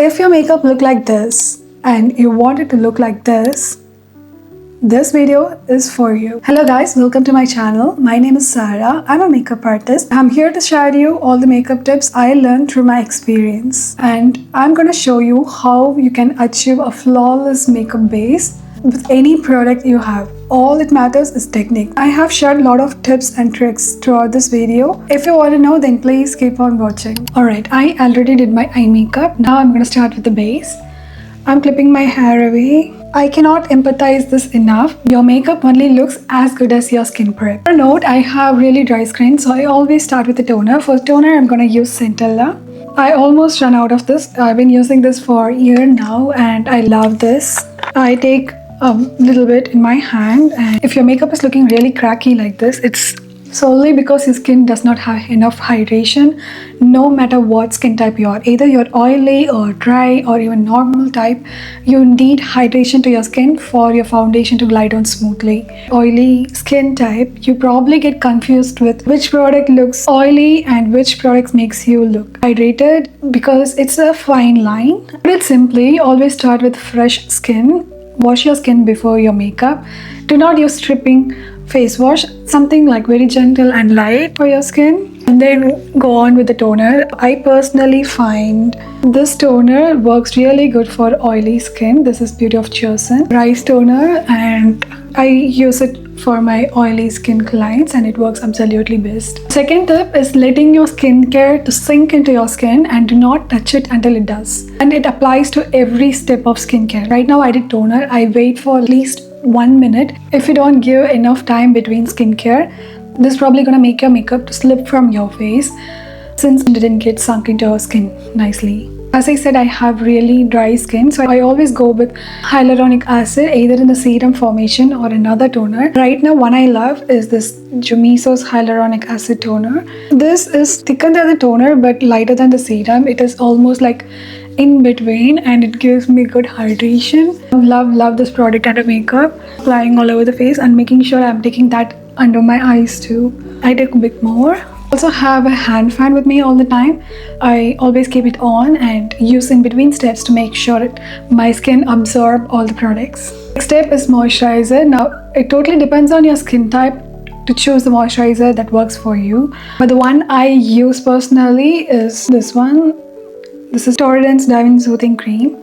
If your makeup look like this and you want it to look like this video is for you. Hello guys, welcome to my channel. My name is Sarah. I'm a makeup artist. I'm here to share you all the makeup tips I learned through my experience. And I'm gonna show you how you can achieve a flawless makeup base with any product you have. All it matters is technique. I have shared a lot of tips and tricks throughout this video. If you want to know, then please keep on watching. Alright, I already did my eye makeup. Now I'm gonna start with the base. I'm clipping my hair away. I cannot empathize this enough. Your makeup only looks as good as your skin prep. For a note, I have really dry skin, so I always start with the toner. For toner, I'm gonna use Centella. I almost ran out of this. I've been using this for a year now and I love this. I take a little bit in my hand, and if your makeup is looking really cracky like this, it's solely because your skin does not have enough hydration. No matter what skin type you are, either you're oily or dry or even normal type, you need hydration to your skin for your foundation to glide on smoothly. Oily skin type, you probably get confused with which product looks oily and which product makes you look hydrated, because it's a fine line. Put it simply, always start with fresh skin. Wash your skin before your makeup. Do not use stripping face wash, something like very gentle and light for your skin, and then go on with the toner. I personally find this toner works really good for oily skin. This is Beauty of Chosen rice toner, and I use it for my oily skin clients and it works absolutely best. Second tip is letting your skincare to sink into your skin and do not touch it until it does. And it applies to every step of skincare. Right now I did toner. I wait for at least 1 minute. If you don't give enough time between skincare, this is probably gonna make your makeup to slip from your face since it didn't get sunk into your skin nicely. As I said, I have really dry skin, so I always go with hyaluronic acid either in the serum formation or another toner. Right now, one I love is this Jumiso's hyaluronic acid toner. This is thicker than the toner but lighter than the serum. It is almost like in between and it gives me good hydration. Love this product under makeup. Applying all over the face and making sure I'm taking that under my eyes too. I take a bit more. Also have a hand fan with me all the time. I always keep it on and use in between steps to make sure my skin absorb all the products. Next step is moisturizer. Now it totally depends on your skin type to choose the moisturizer that works for you. But the one I use personally is this one. This is Torrident's Divine Soothing Cream.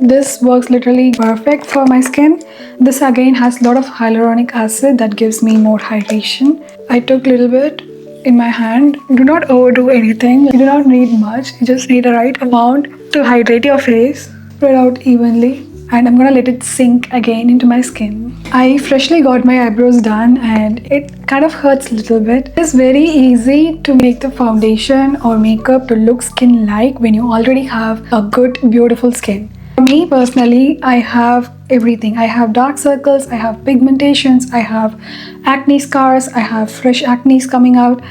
This works literally perfect for my skin. This again has a lot of hyaluronic acid that gives me more hydration. I took a little bit in my hand. Do not overdo anything. You do not need much. You just need the right amount to hydrate your face. Spread out evenly. And I'm gonna let it sink again into my skin. I freshly got my eyebrows done and it kind of hurts a little bit. It's very easy to make the foundation or makeup to look skin-like when you already have a good, beautiful skin. For me personally, I have everything. I have dark circles, I have pigmentations, I have acne scars, I have fresh acne coming out.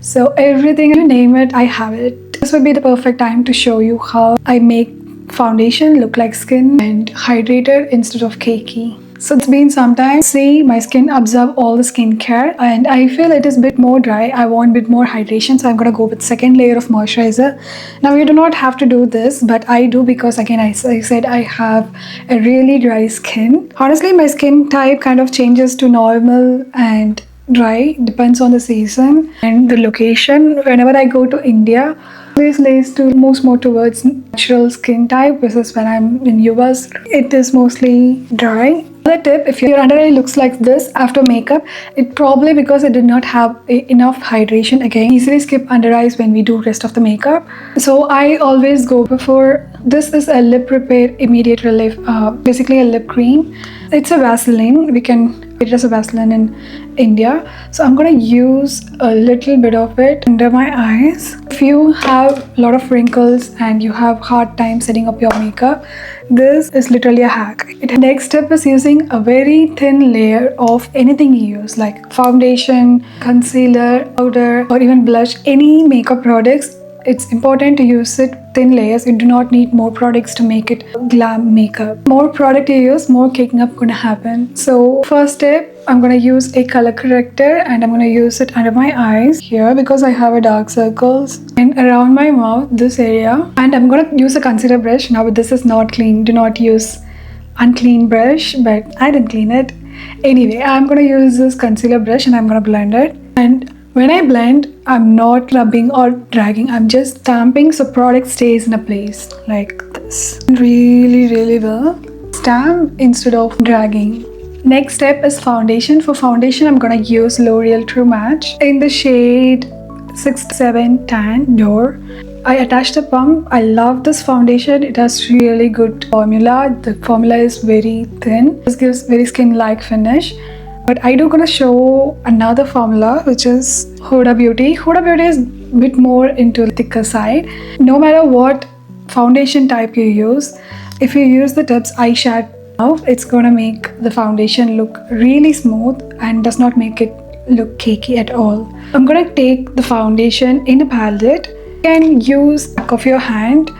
So everything, you name it, I have it. This would be the perfect time to show you how I make foundation look like skin and hydrated instead of cakey. So it's been some time. See, my skin absorb all the skincare and I feel it is a bit more dry. I want a bit more hydration, so I'm gonna go with second layer of moisturizer. Now you do not have to do this, but I do because again I said I have a really dry skin. Honestly, my skin type kind of changes to normal and dry, depends on the season and the location. Whenever I go to India, always lays to moves more towards natural skin type, versus when I'm in US, it is mostly dry. Another tip, if your under eye looks like this after makeup, it probably because it did not have enough hydration. Again, easily skip under eyes when we do rest of the makeup. So I always go before. This is a lip repair immediate relief, basically a lip cream. It's a Vaseline. We can get it as a Vaseline in India. So I'm gonna use a little bit of it under my eyes. If you have a lot of wrinkles and you have hard time setting up your makeup, this is literally a hack. Next step is using a very thin layer of anything you use, like foundation, concealer, powder, or even blush. Any makeup products, it's important to use it thin layers. You do not need more products to make it glam makeup. More product you use, more caking up gonna happen. So first step, I'm gonna use a color corrector and I'm gonna use it under my eyes here because I have a dark circles, and around my mouth, this area. And I'm gonna use a concealer brush. Now this is not clean. Do not use unclean brush, but I didn't clean it. Anyway, I'm gonna use this concealer brush and I'm gonna blend it. And when I blend, I'm not rubbing or dragging. I'm just stamping so product stays in a place like this. Really well. Stamp instead of dragging. Next step is foundation. For foundation, I'm gonna use L'Oreal True Match in the shade 67 Tan Door. I attached a pump. I love this foundation. It has really good formula. The formula is very thin. This gives very skin-like finish. But I do gonna show another formula, which is Huda Beauty. Huda Beauty is a bit more into the thicker side. No matter what foundation type you use, if you use the tips eyeshadow, it's gonna make the foundation look really smooth and does not make it look cakey at all. I'm gonna take the foundation in a palette. You can use the back of your hand.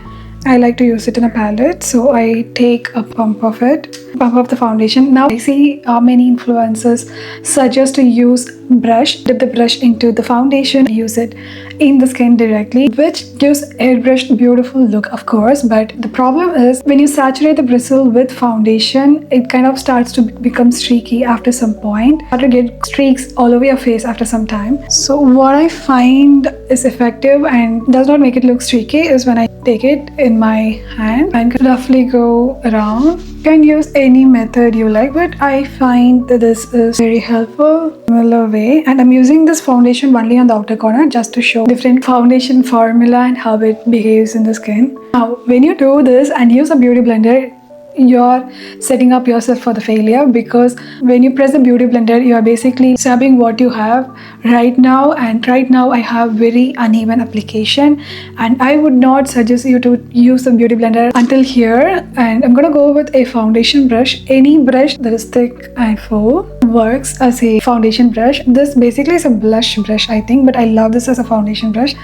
I like to use it in a palette, so I take a pump of the foundation. Now I see many influencers suggest to use brush, dip the brush into the foundation, use it in the skin directly, which gives airbrushed beautiful look, of course. But the problem is when you saturate the bristle with foundation, it kind of starts to become streaky after some point. Start to get streaks all over your face after some time. So what I find is effective and does not make it look streaky is when I take it in my hand and roughly go around. You can use any method you like, but I find that this is very helpful, similar way. And I'm using this foundation only on the outer corner just to show different foundation formula and how it behaves in the skin. Now, when you do this and use a beauty blender, you're setting up yourself for the failure, because when you press the beauty blender, you are basically stabbing what you have right now, and right now I have very uneven application, and I would not suggest you to use the beauty blender until here. And I'm gonna go with a foundation brush. Any brush that is thick and full works as a foundation brush. This basically is a blush brush, I think, but I love this as a foundation brush.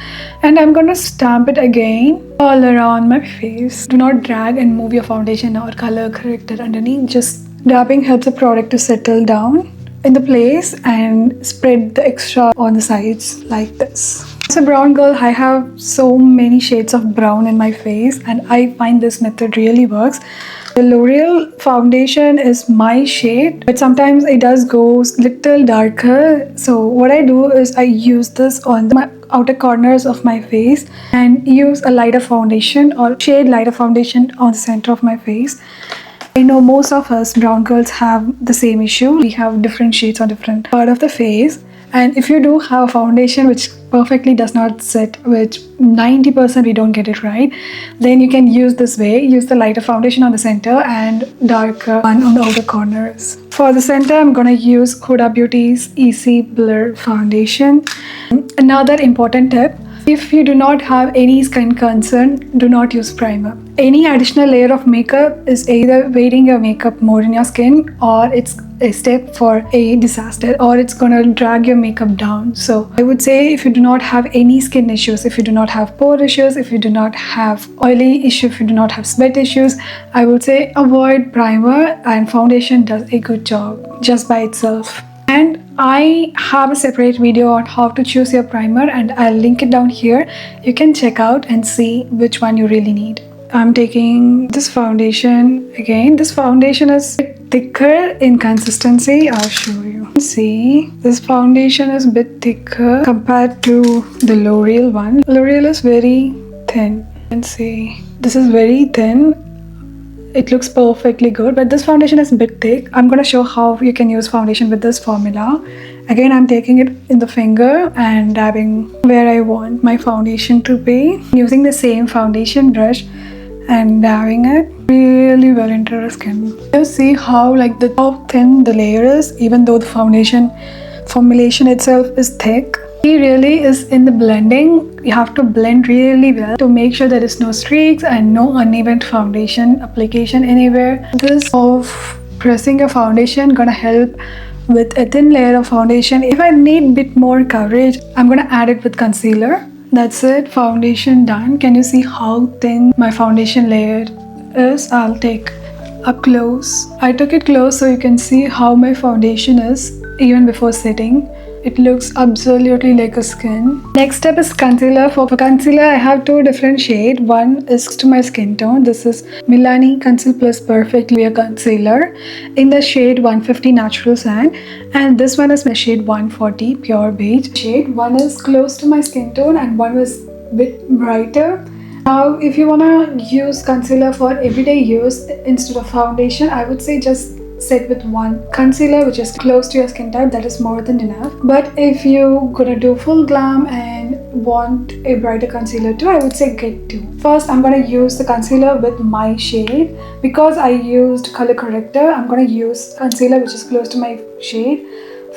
And I'm gonna stamp it again all around my face. Do not drag and move your foundation or color corrector underneath. Just dabbing helps the product to settle down in the place and spread the extra on the sides like this. As a brown girl, I have so many shades of brown in my face, and I find this method really works. The L'Oreal foundation is my shade, but sometimes it does go little darker. So what I do is I use this on my outer corners of my face and use a lighter foundation or shade lighter foundation on the center of my face. I know most of us brown girls have the same issue. We have different shades on different part of the face. And if you do have a foundation which perfectly does not sit, which 90% we don't get it right, then you can use this way. Use the lighter foundation on the center and darker one on the outer corners. For the center, I'm gonna use Huda Beauty's Easy Blur Foundation. Another important tip, if you do not have any skin concern, do not use primer. Any additional layer of makeup is either weighting your makeup more in your skin, or it's a step for a disaster, or it's gonna drag your makeup down. So I would say if you do not have any skin issues, if you do not have pore issues, if you do not have oily issues, if you do not have sweat issues, I would say avoid primer, and foundation does a good job just by itself. And I have a separate video on how to choose your primer, and I'll link it down here. You can check out and see which one you really need. I'm taking this foundation again. This foundation is thicker in consistency. I'll show you. See, this foundation is a bit thicker compared to the L'Oreal one. L'Oreal is very thin. You can see this is very thin. It looks perfectly good, but this foundation is a bit thick. I'm gonna show how you can use foundation with this formula. Again, I'm taking it in the finger and dabbing where I want my foundation to be. Using the same foundation brush and dabbing it really well into the skin. You see how how thin the layer is, even though the foundation formulation itself is thick. Key really is in the blending. You have to blend really well to make sure there is no streaks and no uneven foundation application anywhere. This of pressing your foundation gonna help with a thin layer of foundation. If I need a bit more coverage, I'm gonna add it with concealer. That's it, foundation done. Can you see how thin my foundation layer is? I'll take up close. I took it close so you can see how my foundation is even before setting. It looks absolutely like a skin. Next step is concealer. For concealer, I have two different shades. One is to my skin tone. This is Milani Conceal Plus Perfect Clear Concealer in the shade 150 Natural Sand, and this one is my shade 140 Pure Beige shade. One is close to my skin tone and one was a bit brighter. Now, if you wanna use concealer for everyday use instead of foundation, I would say just set with one concealer which is close to your skin type. That is more than enough. But if you gonna do full glam and want a brighter concealer too, I would say get two. First, I'm gonna use the concealer with my shade. Because I used color corrector, I'm gonna use concealer which is close to my shade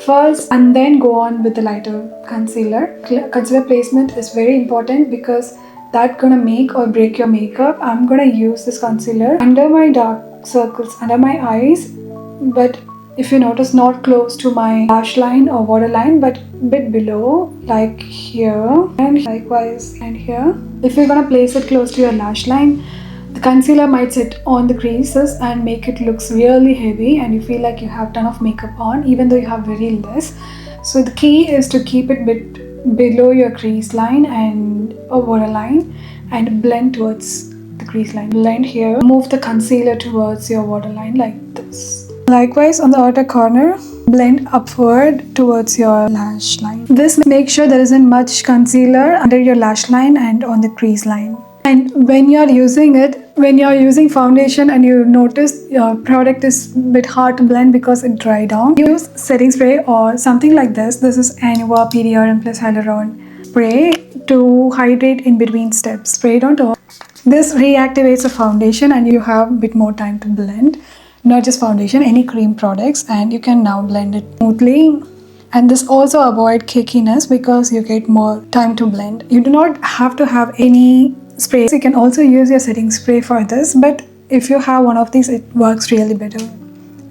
first and then go on with the lighter concealer. Concealer placement is very important because that's gonna make or break your makeup. I'm gonna use this concealer under my dark circles, under my eyes, but if you notice, not close to my lash line or waterline, but bit below, like here, and likewise and here. If you're gonna place it close to your lash line, the concealer might sit on the creases and make it looks really heavy and you feel like you have ton of makeup on even though you have very less. So the key is to keep it bit below your crease line and a waterline and blend towards the crease line. Blend here, move the concealer towards your waterline like this. Likewise on the outer corner, blend upward towards your lash line. This makes sure there isn't much concealer under your lash line and on the crease line. And when you're using it, when you're using foundation and you notice your product is a bit hard to blend because it dried down, use setting spray or something like this. This is Anua PDRN plus Hyaluron spray to hydrate in between steps. Spray it on top. This reactivates the foundation and you have a bit more time to blend. Not just foundation, any cream products, and you can now blend it smoothly. And this also avoid cakiness because you get more time to blend. You do not have to have any sprays. You can also use your setting spray for this, but if you have one of these, it works really better.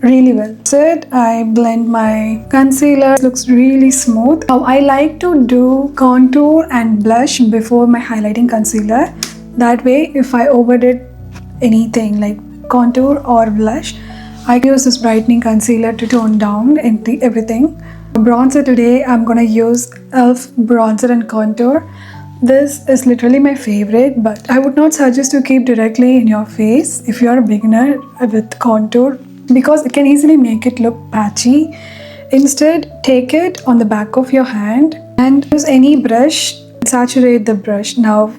Really well. So I blend my concealer. It looks really smooth. Now I like to do contour and blush before my highlighting concealer. That way, if I overdid anything like contour or blush, I use this brightening concealer to tone down everything. Bronzer today, I'm gonna use e.l.f. bronzer and contour. This is literally my favorite, but I would not suggest to keep directly in your face if you're a beginner with contour because it can easily make it look patchy. Instead, take it on the back of your hand and use any brush, saturate the brush. Now,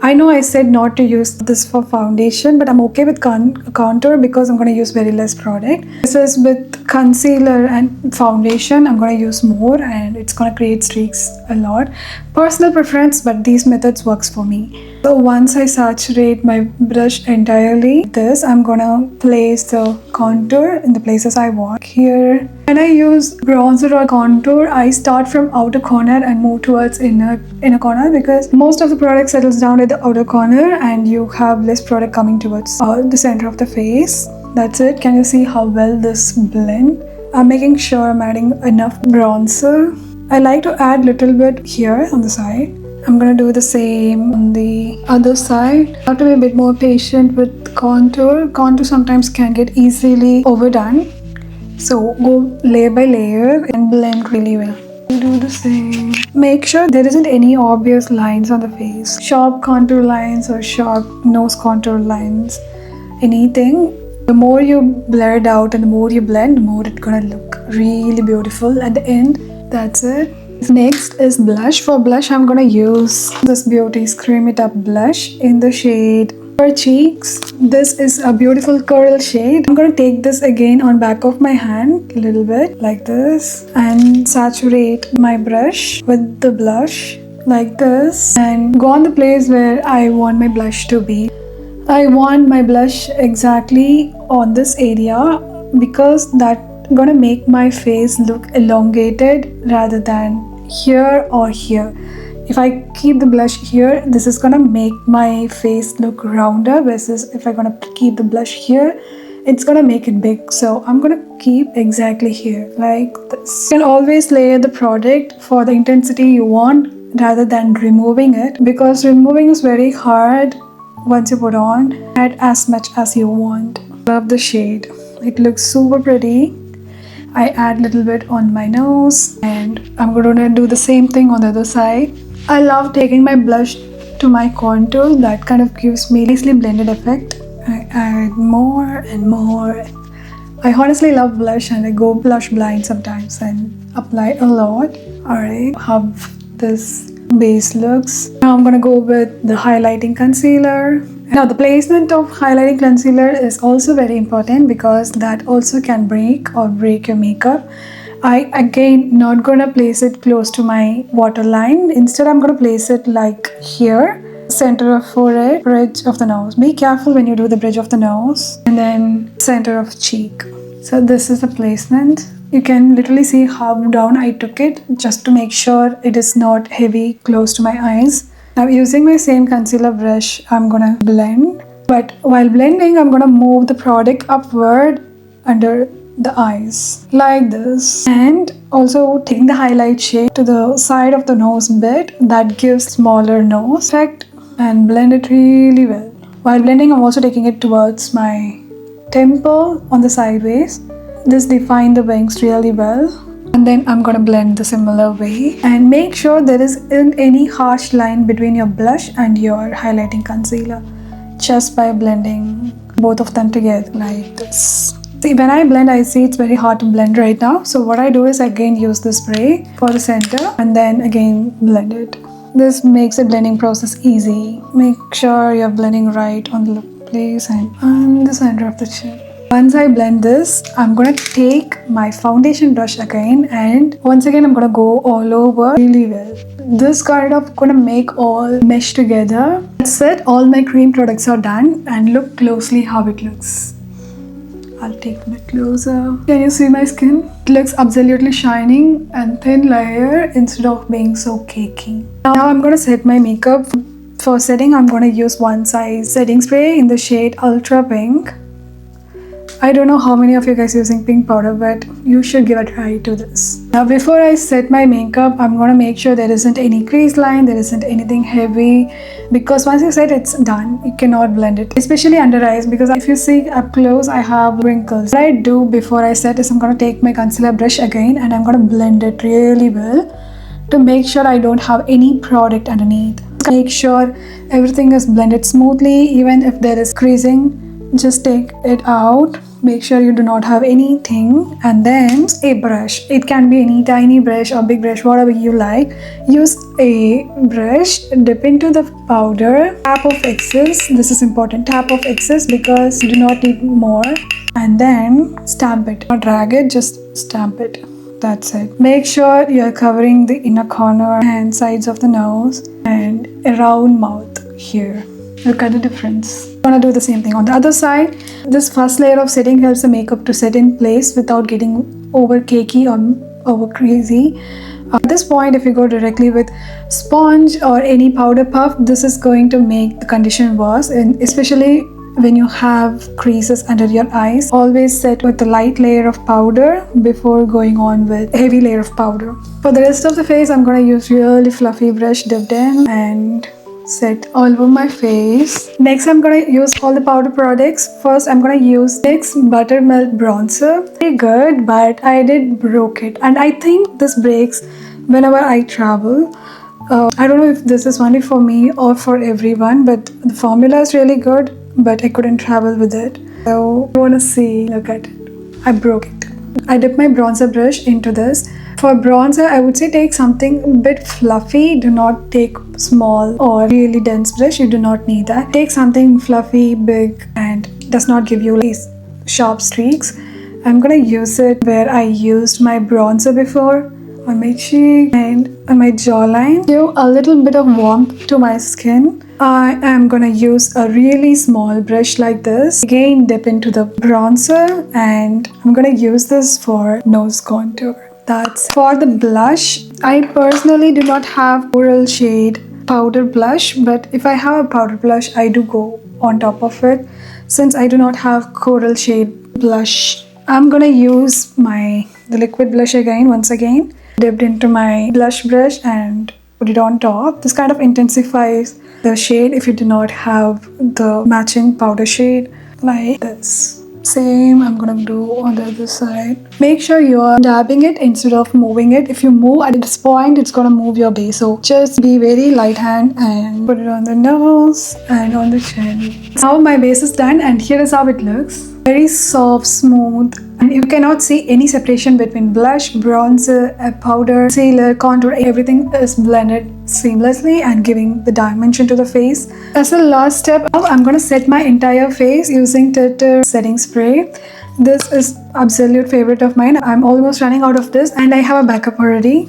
I know I said not to use this for foundation, but I'm okay with contour because I'm going to use very less product. This is with concealer and foundation. I'm going to use more and it's going to create streaks a lot. Personal preference, but these methods works for me. So once I saturate my brush entirely, I'm going to place the contour in the places I want. Here, when I use bronzer or contour, I start from outer corner and move towards inner corner because most of the product settles down at the outer corner and you have less product coming towards the center of the face. That's it. Can you see how well this blend? I'm making sure I'm adding enough bronzer. I like to add little bit here on the side. I'm gonna do the same on the other side. I have to be a bit more patient with contour. Contour sometimes can get easily overdone. So go layer by layer and blend really well. Do the same. Make sure there isn't any obvious lines on the face. Sharp contour lines or sharp nose contour lines. Anything. The more you blur it out and the more you blend, the more it's gonna look really beautiful at the end. That's it. Next is blush. For blush, I'm gonna use this Beauty's Cream It Up blush in the shade for cheeks. This is a beautiful coral shade. I'm gonna take this again on back of my hand a little bit like this and saturate my brush with the blush like this and go on the place where I want my blush to be. I want my blush exactly on this area because that's gonna make my face look elongated rather than here or here. If I keep the blush here, this is gonna make my face look rounder versus if I'm gonna keep the blush here, it's gonna make it big. So I'm gonna keep exactly here like this. You can always layer the product for the intensity you want. rather than removing it, because removing is very hard. Once you put on, add as much as you want. Love the shade. It looks super pretty. I add a little bit on my nose, and I'm going to do the same thing on the other side. I love taking my blush to my contour. That kind of gives me nicely blended effect. I add more and more. I honestly love blush, and I go blush blind sometimes and apply a lot. Alright, how this base looks. Now I'm gonna go with the highlighting concealer. Now the placement of highlighting concealer is also very important because that also can break your makeup. I again not gonna place it close to my waterline. Instead I'm gonna place it like here, center of forehead, bridge of the nose. Be careful when you do the bridge of the nose, and then center of cheek. So this is the placement. You can literally see how down I took it just to make sure it is not heavy close to my eyes. Now using my same concealer brush, I'm gonna blend. But while blending, I'm gonna move the product upward under the eyes like this, and also taking the highlight shade to the side of the nose bit that gives smaller nose effect, and blend it really well. While blending, I'm also taking it towards my temple on the sideways. This defines the wings really well. And then I'm gonna blend the similar way, and make sure there isn't any harsh line between your blush and your highlighting concealer, just by blending both of them together like this. See, when I blend, I see it's very hard to blend right now. So what I do is again use the spray for the center and then again blend it. This makes the blending process easy. Make sure you're blending right on the place and on the center of the chin. Once I blend this, I'm gonna take my foundation brush again, and once again I'm gonna go all over really well. This kind of gonna make all mesh together. That's it, all my cream products are done, and look closely how it looks. I'll take a bit closer. Can you see my skin? It looks absolutely shining and thin layer instead of being so cakey. Now I'm gonna set my makeup. For setting, I'm gonna use one size setting spray in the shade Ultra Pink. I don't know how many of you guys are using pink powder, but you should give a try to this. Now before I set my makeup, I'm gonna make sure there isn't any crease line, there isn't anything heavy, because once you set it's done, you cannot blend it, especially under eyes, because if you see up close I have wrinkles. What I do before I set is I'm gonna take my concealer brush again, and I'm gonna blend it really well to make sure I don't have any product underneath. Make sure everything is blended smoothly. Even if there is creasing, just take it out. Make sure you do not have anything, and then a brush. It can be any tiny brush or big brush, whatever you like. Use a brush, dip into the powder, tap of excess. This is important, tap of excess, because you do not need more, and then stamp it. Not drag it, just stamp it. That's it. Make sure you're covering the inner corner and sides of the nose and around mouth here. Look at the difference. I'm gonna do the same thing on the other side. This first layer of setting helps the makeup to set in place without getting over cakey or over crazy. At this point, if you go directly with sponge or any powder puff, this is going to make the condition worse, and especially when you have creases under your eyes. Always set with a light layer of powder before going on with a heavy layer of powder. For the rest of the face, I'm gonna use really fluffy brush dipped in and set all over my face. Next, I'm gonna use all the powder products. First, I'm gonna use NYX Buttermilk Bronzer. Pretty good, but I did broke it, and I think this breaks whenever I travel. I don't know if this is only for me or for everyone, but the formula is really good, but I couldn't travel with it. So you wanna see, look at it. I broke it. I dipped my bronzer brush into this. For bronzer, I would say take something a bit fluffy. Do not take small or really dense brush. You do not need that. Take something fluffy, big, and does not give you these sharp streaks. I'm gonna use it where I used my bronzer before, on my cheek and on my jawline. Give a little bit of warmth to my skin. I am gonna use a really small brush like this. Again, dip into the bronzer, and I'm gonna use this for nose contour. That's for the blush. I personally do not have coral shade powder blush, but if I have a powder blush, I do go on top of it. Since I do not have coral shade blush, I'm gonna use the liquid blush again, once again. Dipped into my blush brush and put it on top. This kind of intensifies the shade if you do not have the matching powder shade like this. Same I'm gonna do on the other side. Make sure you are dabbing it instead of moving it. If you move at this point, it's gonna move your base. So just be very light hand and put it on the nose and on the chin. Now my base is done and here is how it looks. Very soft, smooth, and you cannot see any separation between blush, bronzer, powder, concealer, contour. Everything is blended seamlessly and giving the dimension to the face. As the last step, I'm going to set my entire face using Titter setting spray. This is absolute favorite of mine. I'm almost running out of this and I have a backup already.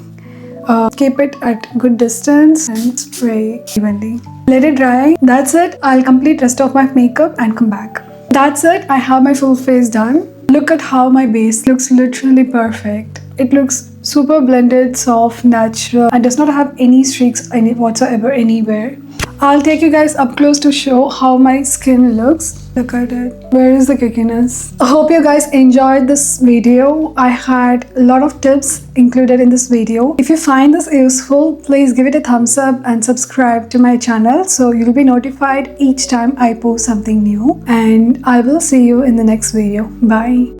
Keep it at good distance and spray evenly. Let it dry. That's it. I'll complete rest of my makeup and come back. That's it. I have my full face done. Look at how my base looks literally perfect. It looks super blended, soft, natural, and does not have any streaks whatsoever anywhere. I'll take you guys up close to show how my skin looks. Look at it. Where is the kickiness? I hope you guys enjoyed this video. I had a lot of tips included in this video. If you find this useful, please give it a thumbs up and subscribe to my channel so you'll be notified each time I post something new. And I will see you in the next video. Bye.